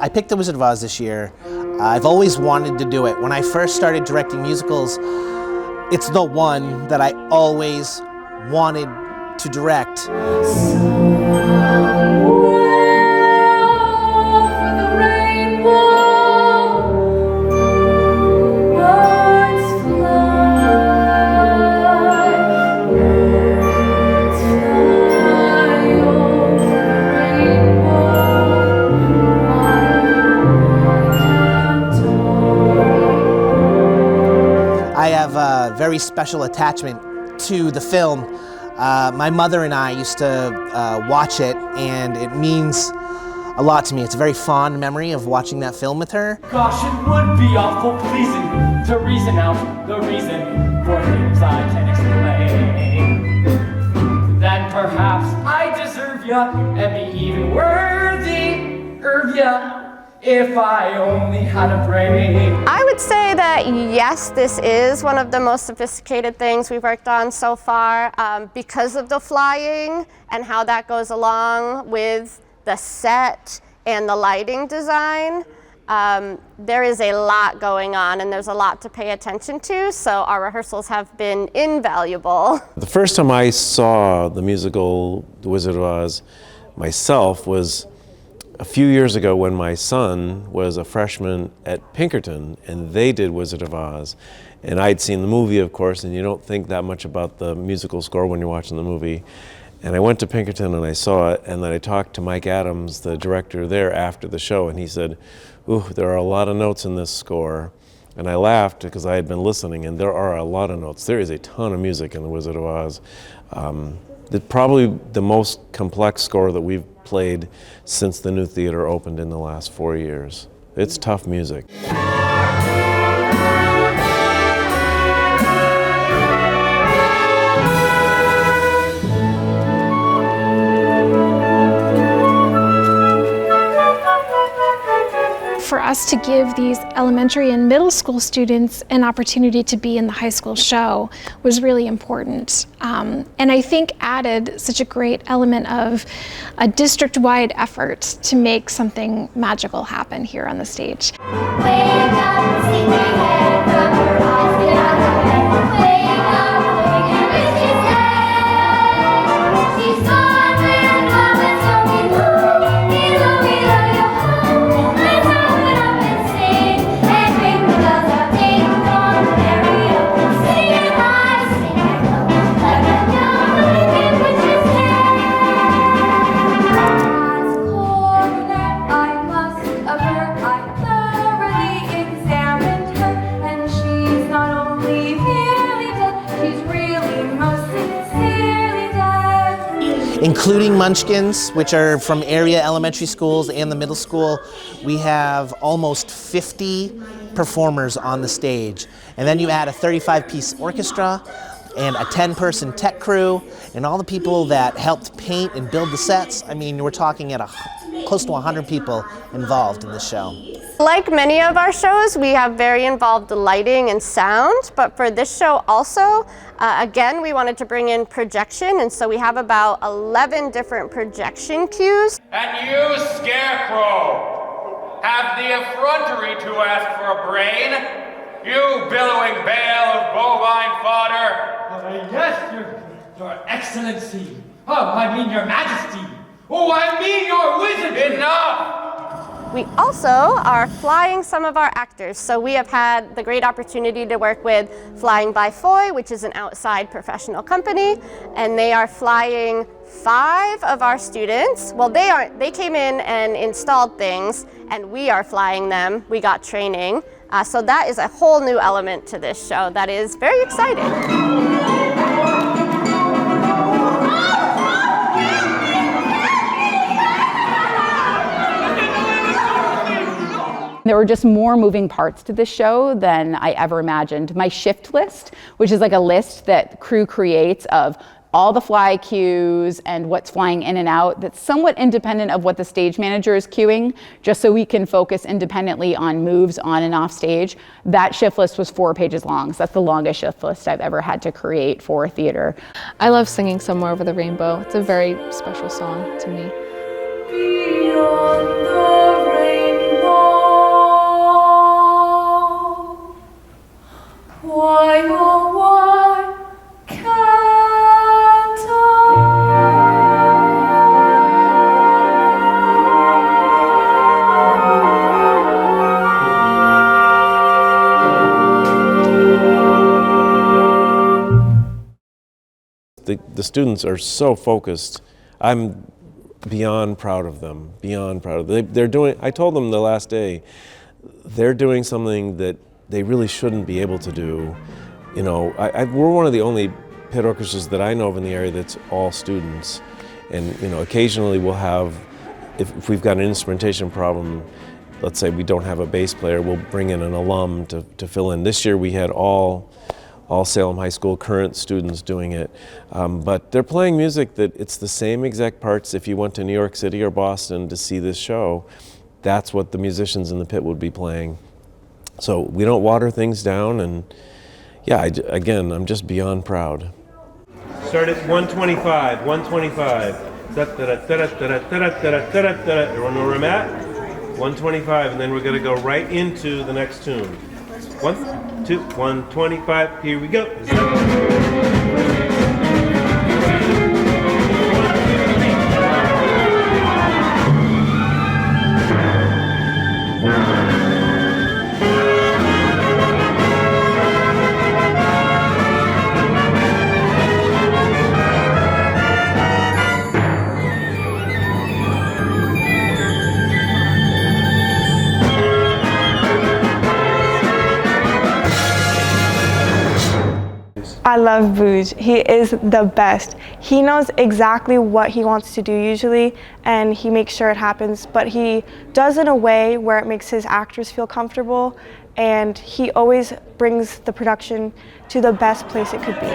I picked The Wizard of Oz this year. I've always wanted to do it. When I first started directing musicals, it's the one that I always wanted to direct. I have a very special attachment to the film. My mother and I used to watch it, and it means a lot to me. It's a very fond memory of watching that film with her. Gosh, it would be awful pleasing to reason out the reason for things I can't explain. Then perhaps I deserve ya and be even worthy of ya. If I only had a brain. I would say that yes, this is one of the most sophisticated things we've worked on so far because of the flying and how that goes along with the set and the lighting design. There is a lot going on and there's a lot to pay attention to, so our rehearsals have been invaluable. The first time I saw the musical The Wizard of Oz myself was a few years ago when my son was a freshman at Pinkerton and they did Wizard of Oz. And I'd seen the movie, of course, and you don't think that much about the musical score when you're watching the movie. And I went to Pinkerton and I saw it, and then I talked to Mike Adams, the director there, after the show, and he said, "Ooh, there are a lot of notes in this score." And I laughed because I had been listening, and there are a lot of notes. There is a ton of music in The Wizard of Oz. Probably the most complex score that we've played since the new theater opened in the last 4 years. It's tough music. For us to give these elementary and middle school students an opportunity to be in the high school show was really important. And I think added such a great element of a district-wide effort to make something magical happen here on the stage. Including Munchkins, which are from area elementary schools and the middle school, we have almost 50 performers on the stage. And then you add a 35-piece orchestra and a 10-person tech crew and all the people that helped paint and build the sets. I mean, we're talking at close to 100 people involved in this show. Like many of our shows, we have very involved lighting and sound, but for this show also, again, we wanted to bring in projection, and so we have about 11 different projection cues. And you, Scarecrow, have the effrontery to ask for a brain? You billowing bale of bovine fodder? Yes, your Excellency. Oh, I mean your Majesty. Oh, I mean your wizardry. Enough! We also are flying some of our actors. So we have had the great opportunity to work with Flying by Foy, which is an outside professional company, and they are flying 5 of our students. Well, they came in and installed things, and we are flying them. We got training. So that is a whole new element to this show that is very exciting. There were just more moving parts to this show than I ever imagined. My shift list, which is like a list that crew creates of all the fly cues and what's flying in and out, that's somewhat independent of what the stage manager is cueing, just so we can focus independently on moves on and off stage. That shift list was 4 pages long, so that's the longest shift list I've ever had to create for theater. I love singing Somewhere Over the Rainbow. It's a very special song to me. Beyond the rainbow. Why, oh, why can't The students are so focused. I'm beyond proud of them, beyond proud of them. They're doing, I told them the last day, they're doing something that they really shouldn't be able to do. You know, we're one of the only pit orchestras that I know of in the area that's all students. And, you know, occasionally we'll have, if we've got an instrumentation problem, let's say we don't have a bass player, we'll bring in an alum to fill in. This year we had all Salem High School current students doing it. But they're playing music that it's the same exact parts if you went to New York City or Boston to see this show. That's what the musicians in the pit would be playing. So we don't water things down, and yeah, again, I'm just beyond proud. Start at 125, 125. Everyone know where I'm at? 125, and then we're gonna go right into the next tune. 1, 2, 125, here we go. I love Booj. He is the best. He knows exactly what he wants to do usually, and he makes sure it happens, but he does it in a way where it makes his actors feel comfortable, and he always brings the production to the best place it could be.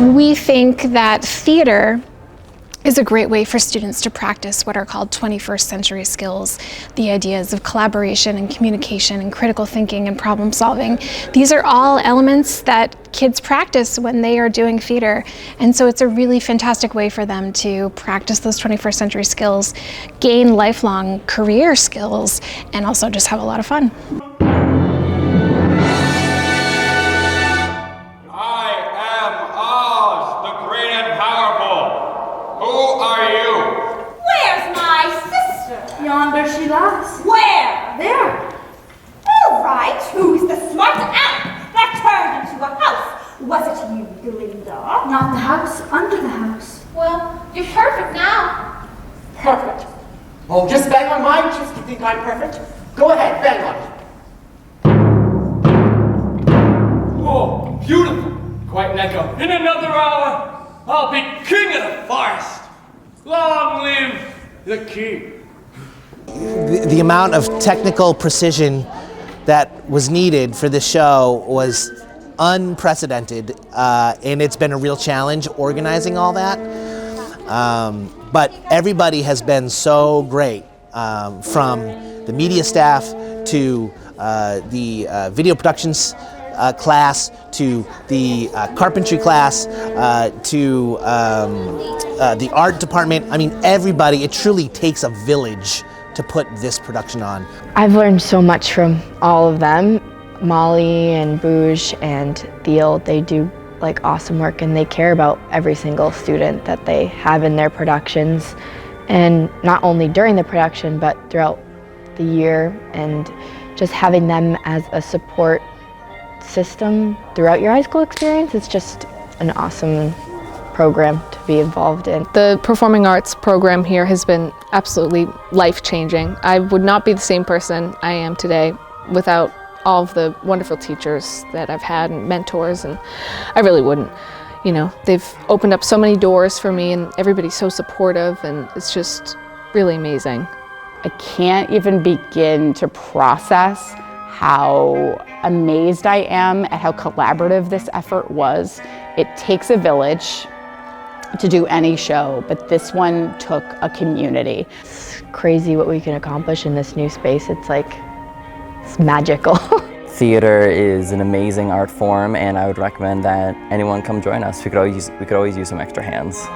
We think that theater is a great way for students to practice what are called 21st century skills, the ideas of collaboration and communication and critical thinking and problem solving. These are all elements that kids practice when they are doing theater, and so it's a really fantastic way for them to practice those 21st century skills, gain lifelong career skills, and also just have a lot of fun. Yonder she lies. Where? There. All right, who's the smart ant that turned into a house? Was it you, Glinda? Not the house, under the house. Well, you're perfect now. Perfect? Oh, just bang on mine just to think I'm perfect? Go ahead, bang on it. Oh, beautiful. Quite an echo. In another hour, I'll be king of the forest. Long live the king. The amount of technical precision that was needed for this show was unprecedented, and it's been a real challenge organizing all that. But everybody has been so great, from the media staff to the video productions class to the carpentry class to the art department. I mean, everybody, it truly takes a village to put this production on. I've learned so much from all of them. Molly and Booj and Thiel, they do like awesome work, and they care about every single student that they have in their productions, and not only during the production but throughout the year, and just having them as a support system throughout your high school experience is just an awesome program to be involved in. The performing arts program here has been absolutely life-changing. I would not be the same person I am today without all of the wonderful teachers that I've had and mentors, and I really wouldn't. You know, they've opened up so many doors for me, and everybody's so supportive, and it's just really amazing. I can't even begin to process how amazed I am at how collaborative this effort was. It takes a village to do any show, but this one took a community. It's crazy what we can accomplish in this new space. It's like, it's magical. Theater is an amazing art form, and I would recommend that anyone come join us. We could always use some extra hands.